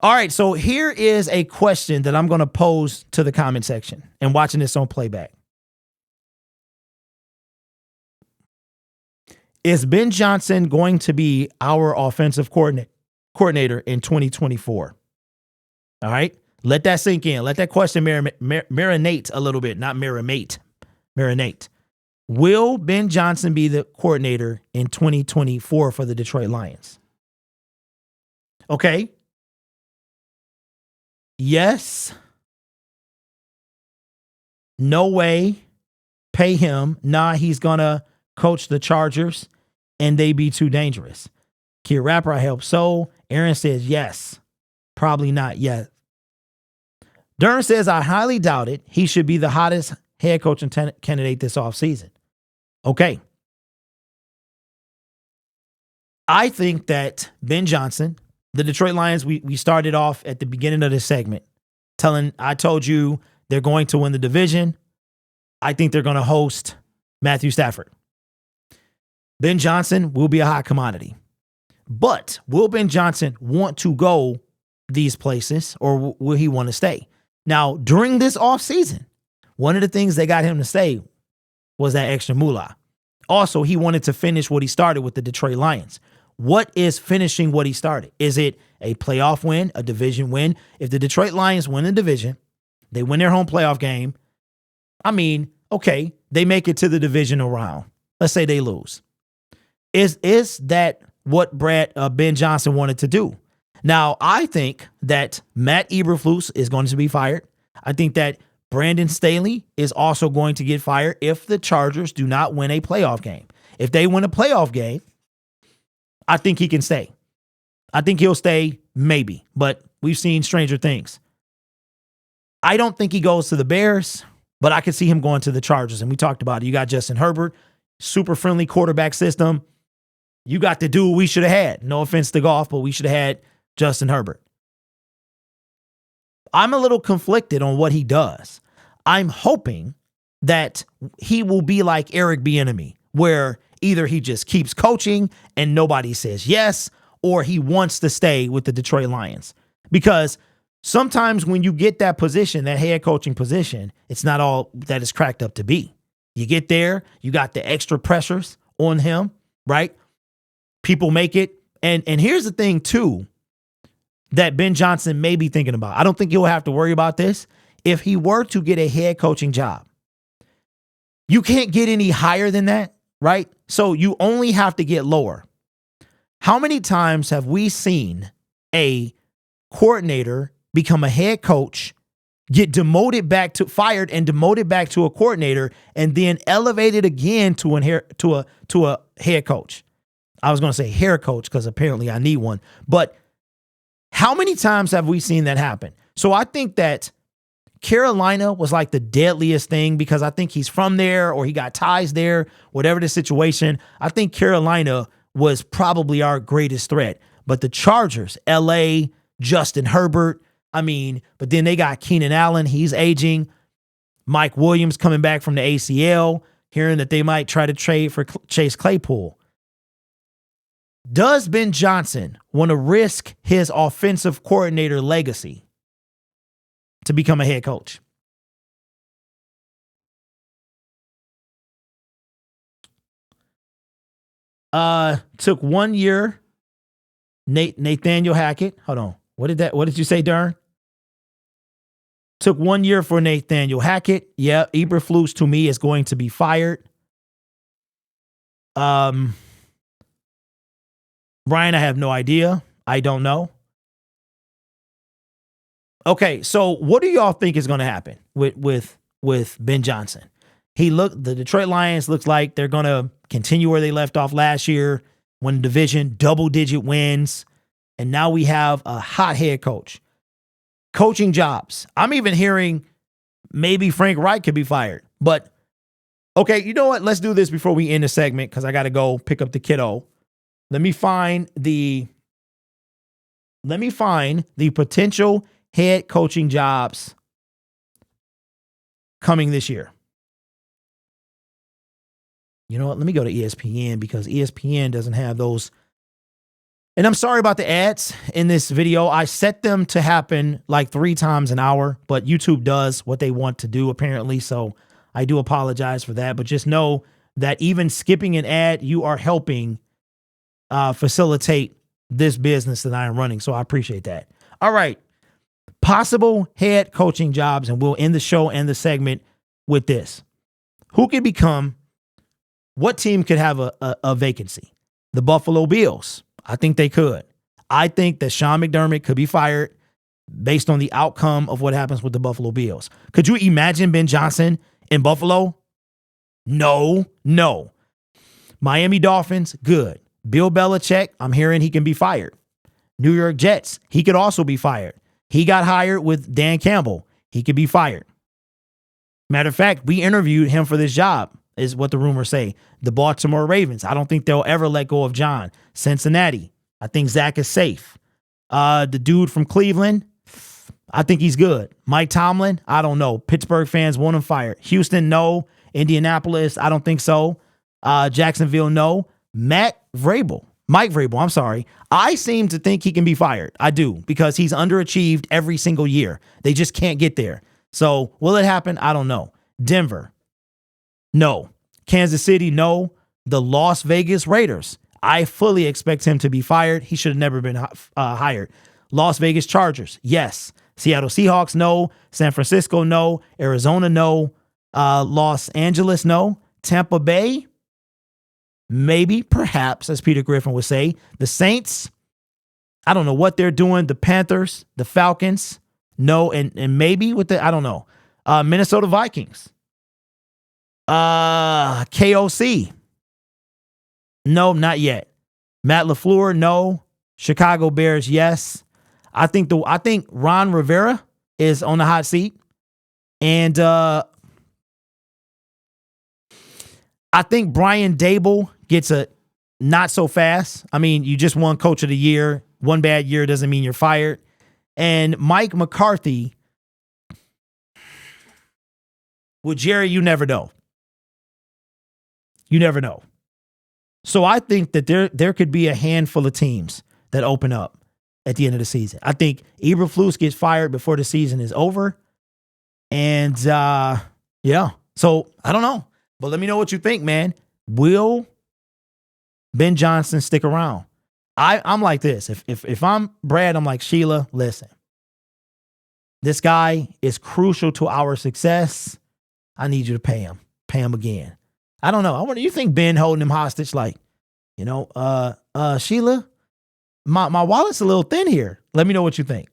All right, so here is a question that I'm going to pose to the comment section and watching this on playback. Is Ben Johnson going to be our offensive coordinator in 2024? All right, let that sink in. Let that question marinate a little bit, not marinate. Marinate. Will Ben Johnson be the coordinator in 2024 for the Detroit Lions? Okay. Yes. No way. Pay him. Nah, he's going to coach the Chargers and they be too dangerous. Kid Rapper, I hope so. Aaron says yes. Probably not yet. Dern says, I highly doubt it. He should be the hottest head coaching candidate this offseason. Okay. I think that Ben Johnson, the Detroit Lions, we started off at the beginning of this segment I told you they're going to win the division. I think they're going to host Matthew Stafford. Ben Johnson will be a hot commodity. But will Ben Johnson want to go these places or will he want to stay? Now, during this offseason, one of the things they got him to stay was that extra moolah. Also, he wanted to finish what he started with the Detroit Lions. What is finishing what he started? Is it a playoff win, a division win? If the Detroit Lions win the division, they win their home playoff game, I mean, okay, they make it to the divisional round. Let's say they lose. Is that what Ben Johnson wanted to do? Now, I think that Matt Eberflus is going to be fired. I think that Brandon Staley is also going to get fired if the Chargers do not win a playoff game. If they win a playoff game, I think he can stay. I think he'll stay, maybe, but we've seen stranger things. I don't think he goes to the Bears, but I could see him going to the Chargers. And we talked about it. You got Justin Herbert, super friendly quarterback system. You got the dude we should have had. No offense to Goff, but we should have had Justin Herbert. I'm a little conflicted on what he does. I'm hoping that he will be like Eric Bieniemy, where either he just keeps coaching and nobody says yes, or he wants to stay with the Detroit Lions. Because sometimes when you get that position, that head coaching position, it's not all that it's cracked up to be. You get there, you got the extra pressures on him, right? People make it. And here's the thing, too, that Ben Johnson may be thinking about. I don't think he'll have to worry about this. If he were to get a head coaching job, you can't get any higher than that, right? So you only have to get lower. How many times have we seen a coordinator become a head coach, get fired and demoted back to a coordinator, and then elevated again to a head coach? I was going to say hair coach because apparently I need one. But how many times have we seen that happen? So I think that Carolina was like the deadliest thing because I think he's from there or he got ties there, whatever the situation. I think Carolina was probably our greatest threat. But the Chargers, LA, Justin Herbert, but then they got Keenan Allen. He's aging. Mike Williams coming back from the ACL, hearing that they might try to trade for Chase Claypool. Does Ben Johnson want to risk his offensive coordinator legacy to become a head coach? Took 1 year. Nathaniel Hackett. Hold on. What did you say, Dern? Took 1 year for Nathaniel Hackett. Yeah, Eberflus to me is going to be fired. Brian, I have no idea. I don't know. Okay, so what do y'all think is going to happen with Ben Johnson? The Detroit Lions looks like they're going to continue where they left off last year, win the division, double-digit wins, and now we have a hot head coach. Coaching jobs. I'm even hearing maybe Frank Reich could be fired. But, okay, you know what? Let's do this before we end the segment because I got to go pick up the kiddo. Let me find the potential head coaching jobs coming this year. You know what? Let me go to ESPN because ESPN doesn't have those And I'm sorry about the ads in this video. I set them to happen like 3 times an hour, but YouTube does what they want to do apparently. So I do apologize for that. But just know that even skipping an ad, you are helping facilitate this business that I am running. So I appreciate that. All right. Possible head coaching jobs. And we'll end the show and the segment with this. Who could become, what team could have a vacancy? The Buffalo Bills. I think they could. I think that Sean McDermott could be fired based on the outcome of what happens with the Buffalo Bills. Could you imagine Ben Johnson in Buffalo? No. Miami Dolphins, good. Bill Belichick, I'm hearing he can be fired. New York Jets, he could also be fired. He got hired with Dan Campbell. He could be fired. Matter of fact, we interviewed him for this job, is what the rumors say. The Baltimore Ravens, I don't think they'll ever let go of John. Cincinnati, I think Zach is safe. The dude from Cleveland, I think he's good. Mike Tomlin, I don't know. Pittsburgh fans want him fired. Houston, no. Indianapolis, I don't think so. Jacksonville, no. Mike Vrabel, I'm sorry. I seem to think he can be fired. I do, because he's underachieved every single year. They just can't get there. So will it happen? I don't know. Denver, no. Kansas City, no. The Las Vegas Raiders, I fully expect him to be fired. He should have never been hired. Las Vegas Chargers, yes. Seattle Seahawks, no. San Francisco, no. Arizona, no. Los Angeles, no. Tampa Bay, maybe, perhaps, as Peter Griffin would say. The Saints, I don't know what they're doing. The Panthers, the Falcons, no. And maybe with the, I don't know. Minnesota Vikings. KOC. No, not yet. Matt LaFleur, no. Chicago Bears, yes. I think Ron Rivera is on the hot seat. And I think Brian Dable gets a not so fast. I mean, you just won Coach of the Year. One bad year doesn't mean you're fired. And Mike McCarthy, well, Jerry, you never know. You never know. So I think that there could be a handful of teams that open up at the end of the season. I think Eberflus gets fired before the season is over. And yeah, so I don't know. But let me know what you think, man. Will Ben Johnson stick around? I'm like this. If I'm Brad, I'm like, Sheila, listen. This guy is crucial to our success. I need you to pay him. Pay him again. I don't know. I wonder, you think Ben holding him hostage like, Sheila, my wallet's a little thin here. Let me know what you think.